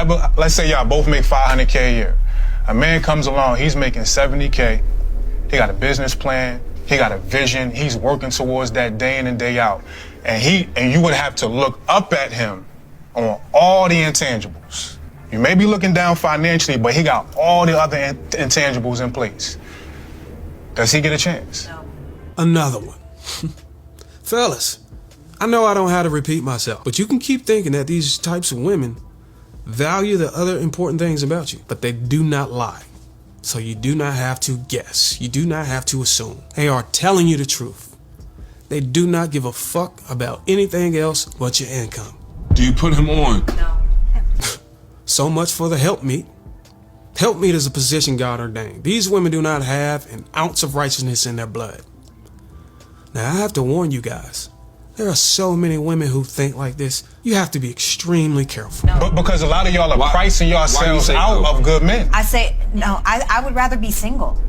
whatever, let's say y'all both make $500K a year. A man comes along, he's making $70K. He got a business plan, he got a vision, he's working towards that day in and day out. And you would have to look up at him on all the intangibles. You may be looking down financially, but he got all the other intangibles in place. Does he get a chance? No. Another one. Fellas, I know I don't have to repeat myself, but you can keep thinking that these types of women value the other important things about you, but they do not lie. So you do not have to guess. You do not have to assume. They are telling you the truth. They do not give a fuck about anything else but your income. Do you put him on? No. So much for the helpmeet. Helpmeet is a position God ordained. These women do not have an ounce of righteousness in their blood. Now I have to warn you guys, there are so many women who think like this. You have to be extremely careful. No. But because a lot of y'all are pricing yourselves out of good men. I say, no, I would rather be single.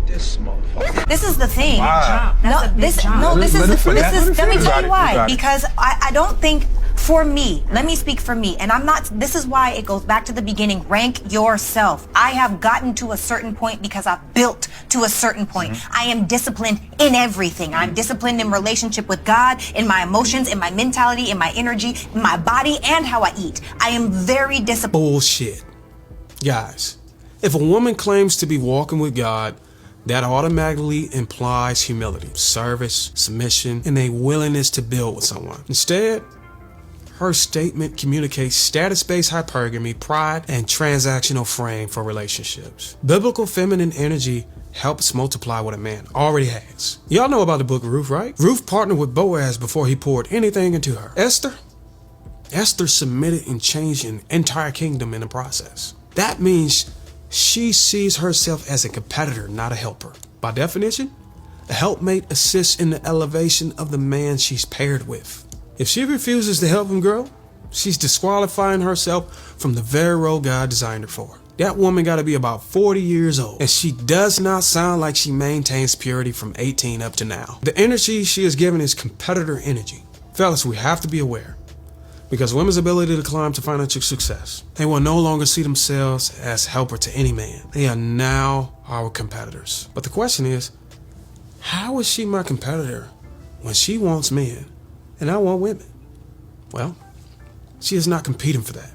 This motherfucker. This is the thing. Wow. Let me tell you why. Because I don't think, for me, let me speak for me, and this is why it goes back to the beginning, rank yourself. I have gotten to a certain point because I've built to a certain point. I am disciplined in everything. I'm disciplined in relationship with God, in my emotions, in my mentality, in my energy, in my body, and how I eat. I am very disciplined. Bullshit. Guys, if a woman claims to be walking with God, that automatically implies humility, service, submission, and a willingness to build with someone. Instead, her statement communicates status-based hypergamy, pride, and transactional frame for relationships. Biblical feminine energy helps multiply what a man already has. Y'all know about the book of Ruth, right? Ruth partnered with Boaz before he poured anything into her. Esther submitted and changed an entire kingdom in the process. That means she sees herself as a competitor, not a helper. By definition, a helpmate assists in the elevation of the man she's paired with. If she refuses to help him grow, she's disqualifying herself from the very role God designed her for. That woman got to be about 40 years old, and she does not sound like she maintains purity from 18 up to now. The energy she is given is competitor energy. Fellas, we have to be aware, because women's ability to climb to financial success, they will no longer see themselves as helper to any man. They are now our competitors. But the question is, how is she my competitor when she wants men and I want women? Well, she is not competing for that.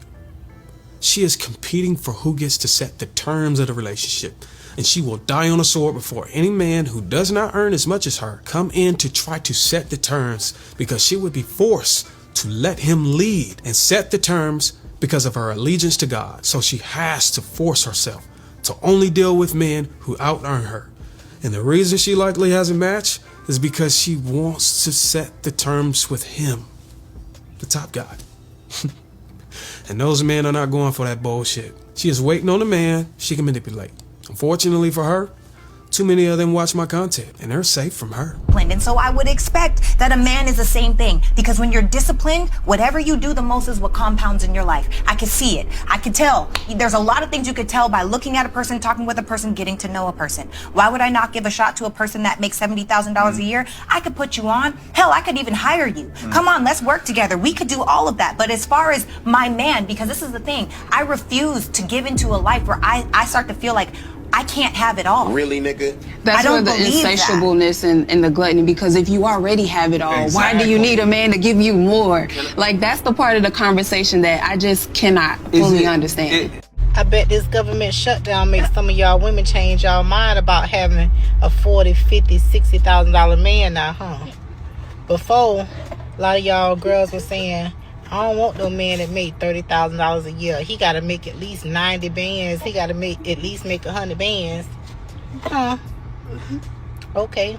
She is competing for who gets to set the terms of the relationship, and she will die on a sword before any man who does not earn as much as her come in to try to set the terms, because she would be forced to let him lead and set the terms because of her allegiance to God. So she has to force herself to only deal with men who out-earn her. And the reason she likely hasn't matched is because she wants to set the terms with him, the top guy. And those men are not going for that bullshit. She is waiting on a man she can manipulate. Unfortunately for her, too many of them watch my content, and they're safe from her. And so I would expect that a man is the same thing, because when you're disciplined, whatever you do the most is what compounds in your life. I could see it. I could tell. There's a lot of things you could tell by looking at a person, talking with a person, getting to know a person. Why would I not give a shot to a person that makes $70,000 a year? I could put you on. Hell, I could even hire you. Come on, let's work together. We could do all of that. But as far as my man, because this is the thing, I refuse to give into a life where I start to feel like I can't have it all. Really, nigga? That's where the insatiableness and the gluttony, because if you already have it all, why do you need a man to give you more? Like, that's the part of the conversation that I just cannot fully understand. I bet this government shutdown makes some of y'all women change y'all mind about having a $40,000, $50,000, $60,000 man now, huh? Before, a lot of y'all girls were saying, I don't want no man that make $30,000 a year. He got to make at least 90 bands. He got to at least make 100 bands. Huh? Okay.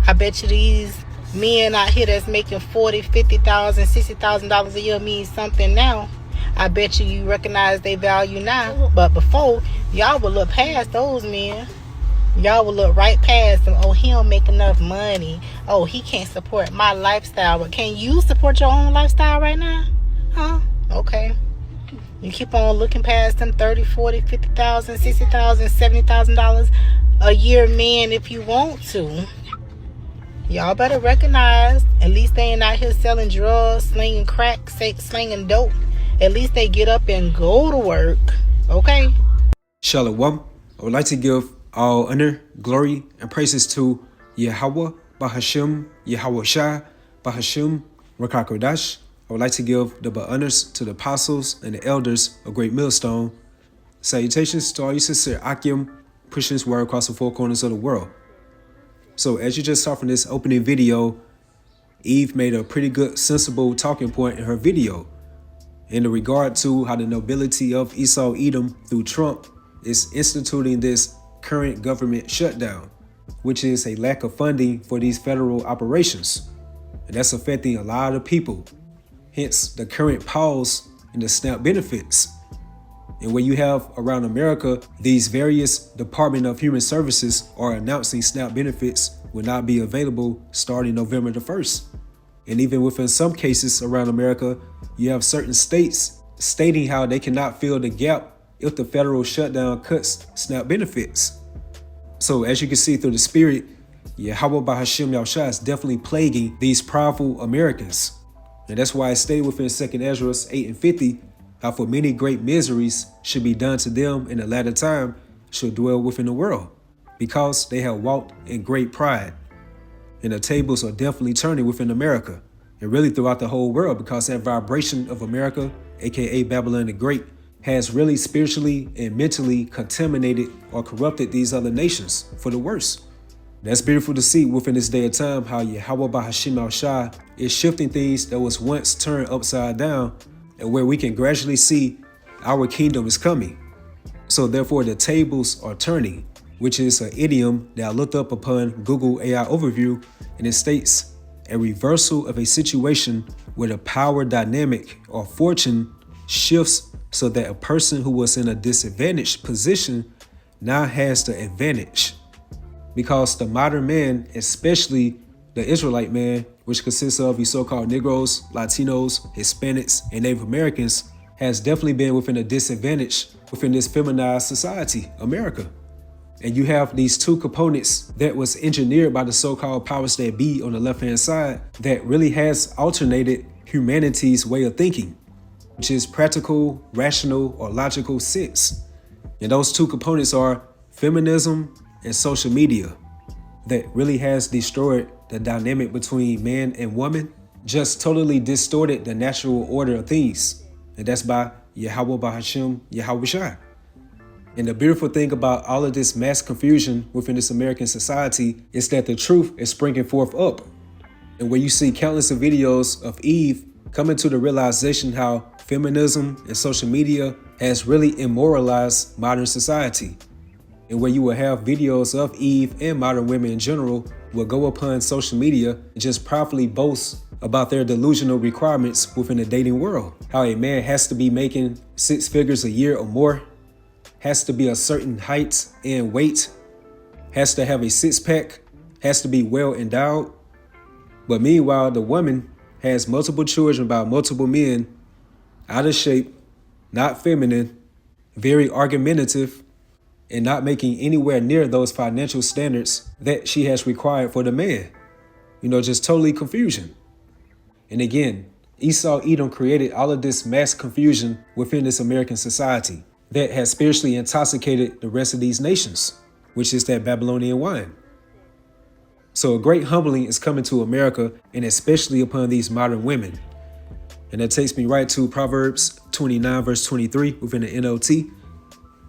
I bet you these men out here that's making $40,000, $50,000, $60,000 a year means something now. I bet you recognize their value now. But before, y'all would look past those men. Y'all will look right past them. Oh, he don't make enough money. Oh, he can't support my lifestyle. But can you support your own lifestyle right now? Huh? Okay. You keep on looking past them $30,000, $40,000, $50,000, $60,000, $70,000 a year men if you want to. Y'all better recognize, at least they ain't out here selling drugs, slinging crack, slinging dope, At least they get up and go to work. Okay? Shalom. I would like to give all honor, glory, and praises to YAHAWAH, BAHASHAM, YAHAWASHI, BAHASHAM, Rakakodash. I would like to give the honors to the apostles and the elders of Great Millstone. Salutations to all you sincere Akim, pushing this word across the four corners of the world. So as you just saw from this opening video, Eve made a pretty good, sensible talking point in her video in regard to how the nobility of Esau Edom through Trump is instituting this current government shutdown, which is a lack of funding for these federal operations. And that's affecting a lot of people. Hence the current pause in the SNAP benefits. And where you have around America, these various Department of Human Services are announcing SNAP benefits will not be available starting November the 1st. And even within some cases around America, you have certain states stating how they cannot fill the gap if the federal shutdown cuts SNAP benefits. So as you can see through the spirit, YAHAWAH BAHASHAM Yahushua is definitely plaguing these proudful Americans. And that's why I stayed within 2nd Ezra 8 and 50, how for many great miseries should be done to them in the latter time shall dwell within the world, because they have walked in great pride. And the tables are definitely turning within America, and really throughout the whole world, because that vibration of America, aka Babylon the Great, has really spiritually and mentally contaminated or corrupted these other nations for the worse. That's beautiful to see within this day of time how YAHAWAH BAHASHAM Yahushua is shifting things that was once turned upside down, and where we can gradually see our kingdom is coming. So therefore the tables are turning, which is an idiom that I looked up upon Google AI overview, and it states a reversal of a situation where the power dynamic or fortune shifts so that a person who was in a disadvantaged position now has the advantage. Because the modern man, especially the Israelite man, which consists of the so-called Negroes, Latinos, Hispanics, and Native Americans, has definitely been within a disadvantage within this feminized society, America. And you have these two components that was engineered by the so-called powers that be on the left-hand side that really has alternated humanity's way of thinking, which is practical, rational, or logical sense. And those two components are feminism and social media that really has destroyed the dynamic between man and woman, just totally distorted the natural order of things. And that's by YAHAWAH BAHASHAM YAHAWASHI. And the beautiful thing about all of this mass confusion within this American society is that the truth is springing forth up. And where you see countless of videos of Eve coming to the realization how feminism and social media has really immoralized modern society. And where you will have videos of Eve and modern women in general will go upon social media and just proudly boast about their delusional requirements within the dating world. How a man has to be making 6 figures a year or more, has to be a certain height and weight, has to have a 6-pack, has to be well endowed. But meanwhile, the woman has multiple children by multiple men, out of shape, not feminine, very argumentative, and not making anywhere near those financial standards that she has required for the man. Just totally confusion. And again, Esau Edom created all of this mass confusion within this American society that has spiritually intoxicated the rest of these nations, which is that Babylonian wine. So a great humbling is coming to America, and especially upon these modern women. And that takes me right to Proverbs 29 verse 23 within the NLT.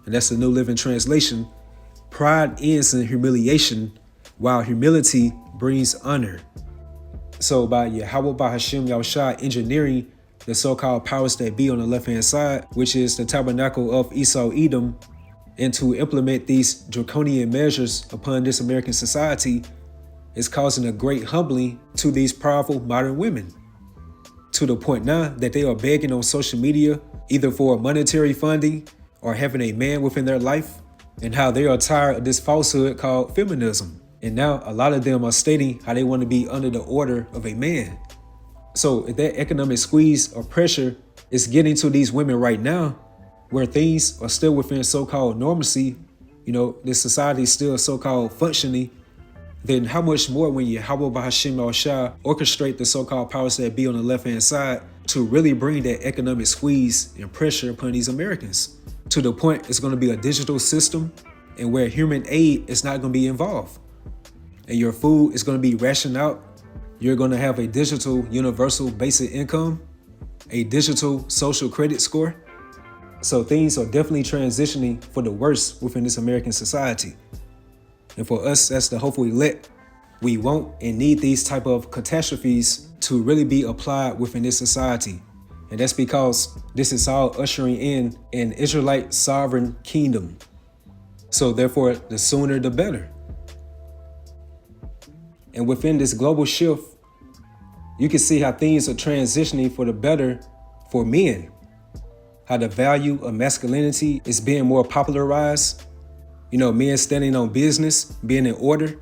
And that's the New Living Translation. Pride ends in humiliation, while humility brings honor. So by YAHAWAH BAHASHAM Yahushua engineering the so-called powers that be on the left-hand side, which is the tabernacle of Esau Edom, and to implement these draconian measures upon this American society, is causing a great humbling to these powerful modern women, to the point now that they are begging on social media either for monetary funding or having a man within their life, and how they are tired of this falsehood called feminism. And now a lot of them are stating how they want to be under the order of a man. So if that economic squeeze or pressure is getting to these women right now, where things are still within so-called normalcy, this society is still so-called functioning, then how much more when YAHAWAH BAHASHAM Yahushua orchestrate the so-called powers that be on the left-hand side to really bring that economic squeeze and pressure upon these Americans, to the point it's going to be a digital system and where human aid is not going to be involved. And your food is going to be rationed out. You're going to have a digital universal basic income, a digital social credit score. So things are definitely transitioning for the worse within this American society. And for us, that's the hopeful elect, we want and need these type of catastrophes to really be applied within this society. And that's because this is all ushering in an Israelite sovereign kingdom. So therefore, the sooner the better. And within this global shift, you can see how things are transitioning for the better for men. How the value of masculinity is being more popularized. You know, men standing on business, being in order.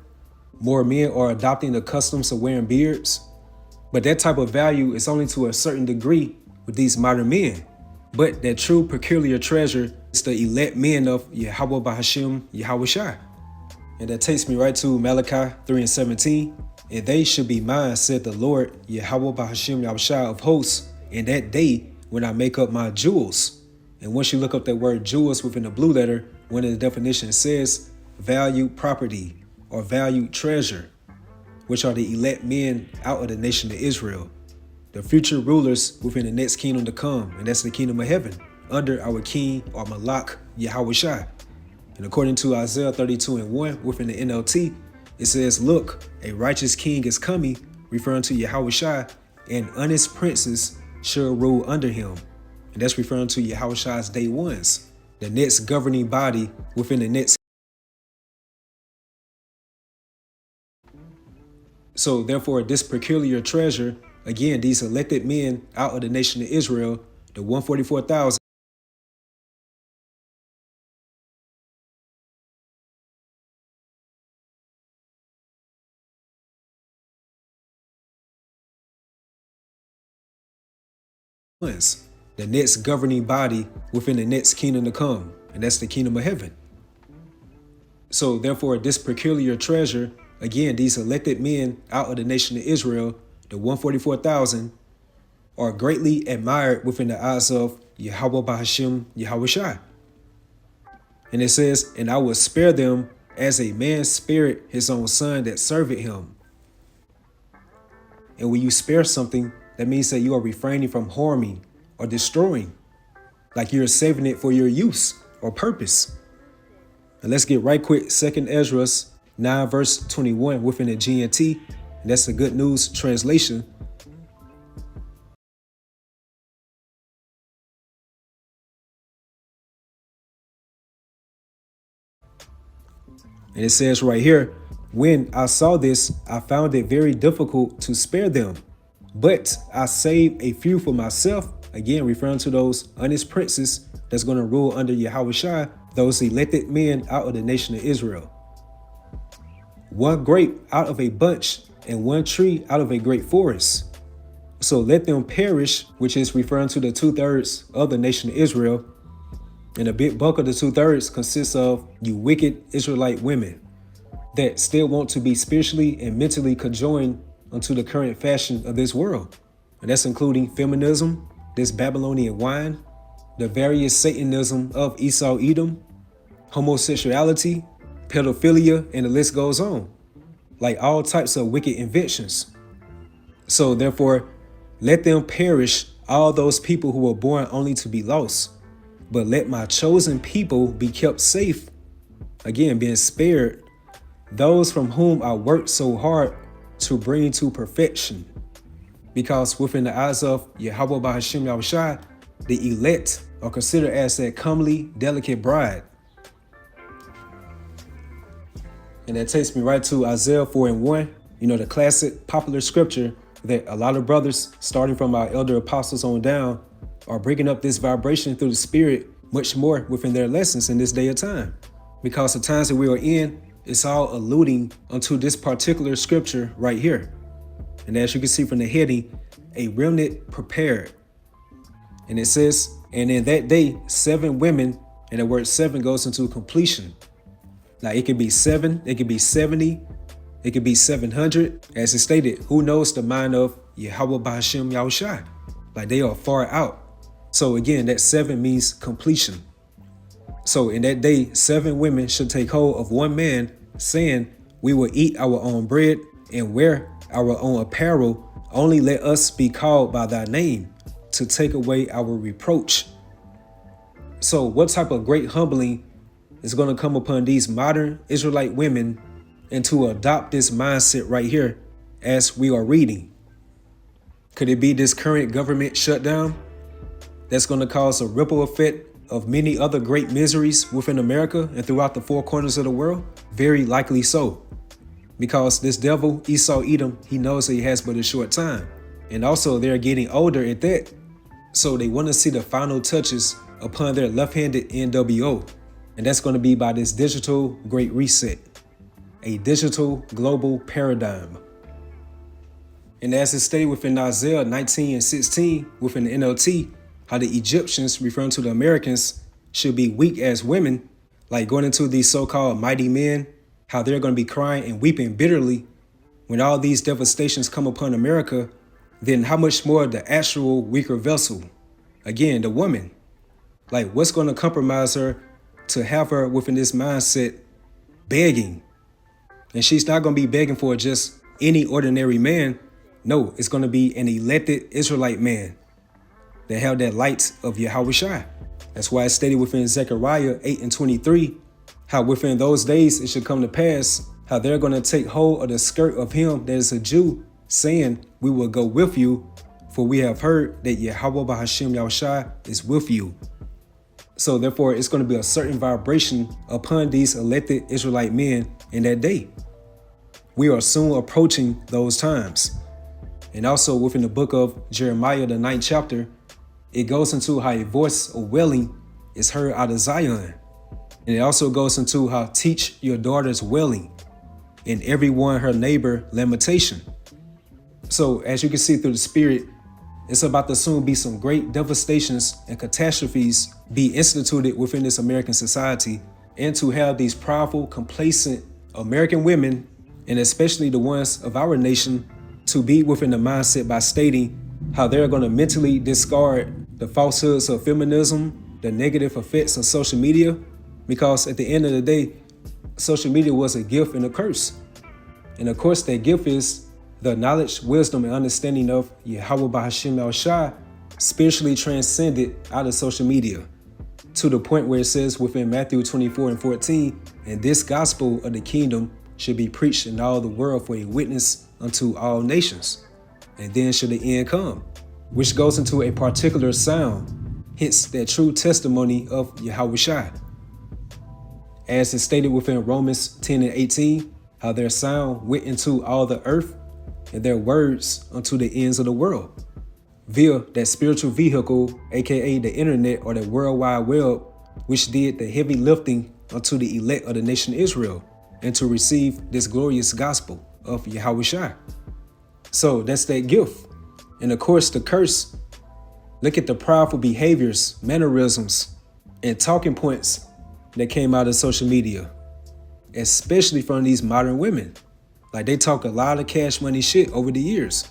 More men are adopting the customs of wearing beards. But that type of value is only to a certain degree with these modern men. But that true peculiar treasure is the elect men of YAHAWAH BAHASHAM YAHAWASHI. And that takes me right to Malachi 3:17. And they should be mine, said the Lord, YAHAWAH BAHASHAM YAHAWASHI of hosts, in that day when I make up my jewels. And once you look up that word jewels within the blue letter, one of the definitions says valued property or valued treasure, which are the elect men out of the nation of Israel, the future rulers within the next kingdom to come, and that's the kingdom of heaven, under our king or Malak YAHAWASHI. And according to Isaiah 32:1 within the NLT, it says, look, a righteous king is coming, referring to YAHAWASHI, and honest princes shall rule under him. And that's referring to YAHAWASHI's day ones, the next governing body within the next. So therefore, this peculiar treasure, again, these elected men out of the nation of Israel, the 144,000. The next governing body within the next kingdom to come, and that's the kingdom of heaven. So therefore, this peculiar treasure, again, these elected men out of the nation of Israel, the 144,000, are greatly admired within the eyes of YAHAWAH BAHASHAM YAHAWASHI. And it says, and I will spare them as a man spared his own son that served him. And when you spare something, that means that you are refraining from harming or destroying, like you're saving it for your use or purpose. And let's get right quick, 2 Ezra 9 verse 21 within the GNT, and that's the Good News translation. And it says right here, when I saw this, I found it very difficult to spare them, but I saved a few for myself, again referring to those honest princes that's going to rule under YAHAWASHI, those elected men out of the nation of Israel. One grape out of a bunch and one tree out of a great forest. So let them perish, which is referring to the 2/3 of the nation of Israel. And a big bulk of the 2/3 consists of you wicked Israelite women that still want to be spiritually and mentally conjoined unto the current fashion of this world. And that's including feminism, this Babylonian wine, the various Satanism of Esau Edom, homosexuality, pedophilia, and the list goes on. Like all types of wicked inventions. So therefore, let them perish, all those people who were born only to be lost. But let my chosen people be kept safe. Again, being spared, those from whom I worked so hard to bring to perfection. Because within the eyes of YAHAWAH BAHASHAM YAHAWASHI, the elect are considered as that comely, delicate bride. And that takes me right to Isaiah 4:1, you know, the classic popular scripture that a lot of brothers, starting from our elder apostles on down, are bringing up this vibration through the spirit much more within their lessons in this day of time. Because the times that we are in, it's all alluding unto this particular scripture right here. And as you can see from the heading, a remnant prepared. And it says, and in that day, 7 women, and the word 7 goes into completion. Now it could be 7, it could be 70, it could be 700. As it stated, who knows the mind of YAHAWAH BAHASHAM YAHAWASHI? Like they are far out. So again, that 7 means completion. So in that day, 7 women should take hold of one man, saying, we will eat our own bread and wear our own apparel. Only let us be called by thy name to take away our reproach. So what type of great humbling is going to come upon these modern Israelite women and to adopt this mindset right here as we are reading? Could it be this current government shutdown that's going to cause a ripple effect of many other great miseries within America and throughout the 4 corners of the world? Very likely so. Because this devil, Esau Edom, he knows that he has but a short time. And also they're getting older at that. So they want to see the final touches upon their left-handed NWO. And that's going to be by this digital great reset. A digital global paradigm. And as it's stated within Isaiah 19:16 within the NLT, how the Egyptians, referring to the Americans, should be weak as women, like going into these so-called mighty men, how they're going to be crying and weeping bitterly when all these devastations come upon America, then how much more the actual weaker vessel? Again, the woman. Like, what's going to compromise her to have her within this mindset begging? And she's not going to be begging for just any ordinary man. No, it's going to be an elected Israelite man that have that light of YAHAWASHI. That's why it's stated within Zechariah 8:23, how within those days it should come to pass, how they're going to take hold of the skirt of him that is a Jew, saying, we will go with you, for we have heard that YAHAWAH BAHASHAM YAHWAHSHI is with you. So therefore, it's going to be a certain vibration upon these elected Israelite men in that day. We are soon approaching those times. And also within the book of Jeremiah, the 9th chapter, it goes into how a voice of wailing is heard out of Zion. And it also goes into how teach your daughters wailing, and everyone her neighbor lamentation. So as you can see through the spirit, it's about to soon be some great devastations and catastrophes be instituted within this American society, and to have these powerful, complacent American women, and especially the ones of our nation, to be within the mindset by stating how they're going to mentally discard the falsehoods of feminism, the negative effects of social media, because at the end of the day, social media was a gift and a curse. And of course, that gift is the knowledge, wisdom, and understanding of YAHAWAH BAHASHAM YAHWAHSHI spiritually transcended out of social media, to the point where it says within Matthew 24:14, and this gospel of the kingdom should be preached in all the world for a witness unto all nations. And then shall the end come, which goes into a particular sound, hence that true testimony of YAHAWASHI. As is stated within Romans 10:18, how their sound went into all the earth, and their words unto the ends of the world, via that spiritual vehicle, aka the internet or the World Wide Web, which did the heavy lifting unto the elect of the nation Israel, and to receive this glorious gospel of YAHAWASHI. So that's that gift. And of course, the curse. Look at the prideful behaviors, mannerisms, and talking points that came out of social media, especially from these modern women. Like, they talk a lot of cash money shit over the years,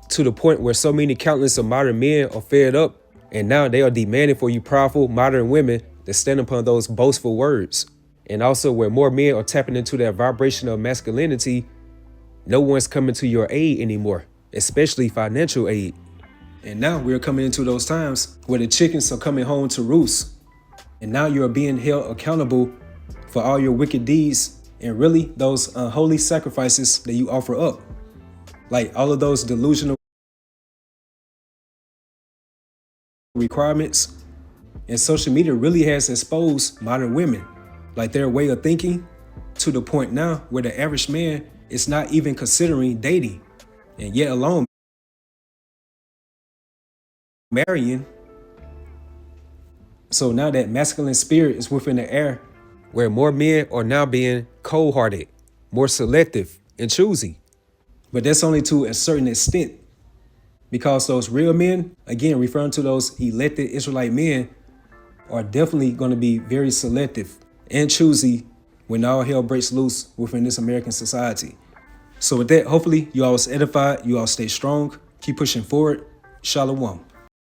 to the point where so many countless of modern men are fed up, and now they are demanding for you powerful modern women to stand upon those boastful words. And also where more men are tapping into that vibration of masculinity, no one's coming to your aid anymore, especially financial aid. And now we're coming into those times where the chickens are coming home to roost. And now you're being held accountable for all your wicked deeds, and really those unholy sacrifices that you offer up. Like all of those delusional requirements. And social media really has exposed modern women, like their way of thinking, to the point now where the average man is not even considering dating, and yet alone marrying. So now that masculine spirit is within the air, where more men are now being cold-hearted, more selective and choosy. But that's only to a certain extent, because those real men, again referring to those elected Israelite men, are definitely going to be very selective and choosy when all hell breaks loose within this American society. So with that, hopefully you all was edified, you all stay strong, keep pushing forward, Shalom.